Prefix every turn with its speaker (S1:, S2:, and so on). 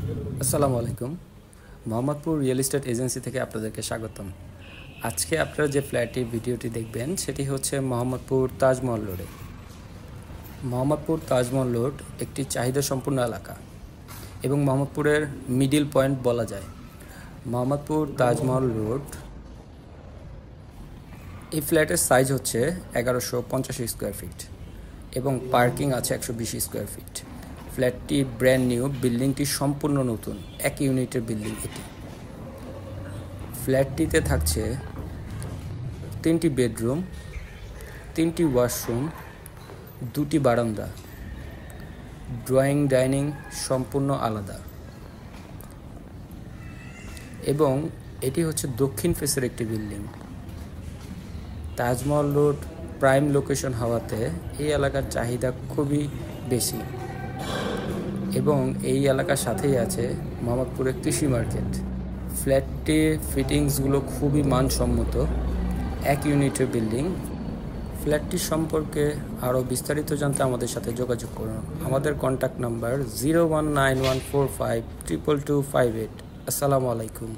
S1: আসসালামু আলাইকুম। Mohammadpur real estate agency থেকে আপনাদেরকে স্বাগতম। আজকে আপনারা যে ফ্ল্যাটটি ভিডিওটি দেখবেন সেটি হচ্ছে মোহাম্মদপুর তাজমহল রোডে। মোহাম্মদপুর তাজমহল রোড একটি চাহিদা সম্পন্ন এলাকা এবং মোহাম্মদপুরের মিডিল পয়েন্ট বলা যায়। মোহাম্মদপুর তাজমহল রোড এই ফ্ল্যাটের সাইজ হচ্ছে 1150 স্কোয়ার ফিট এবং পার্কিং আছে 120 স্কোয়ার ফিট। ফ্ল্যাটটি ব্র্যান্ড নিউ, বিল্ডিংটি সম্পূর্ণ নতুন, এক ইউনিটের বিল্ডিং এটি। ফ্ল্যাটটিতে থাকছে 3টি বেডরুম, 3টি ওয়াশরুম, 2টি বারান্দা, ড্রয়িং ডাইনিং সম্পূর্ণ আলাদা এবং এটি হচ্ছে দক্ষিণ ফেসের একটি building. Taj Mahal road prime location হওয়াতে এই এলাকার চাহিদা খুবই বেশি এবং এই এলাকার সাথেই আছে মোহাম্মদপুরের কৃষি মার্কেট। ফ্ল্যাটটির ফিটিংসগুলো খুবই মানসম্মত, এক ইউনিটের বিল্ডিং। ফ্ল্যাটটি সম্পর্কে আরও বিস্তারিত জানতে আমাদের সাথে যোগাযোগ করুন। আমাদের কন্ট্যাক্ট নাম্বার 0191452258। আসসালামু আলাইকুম।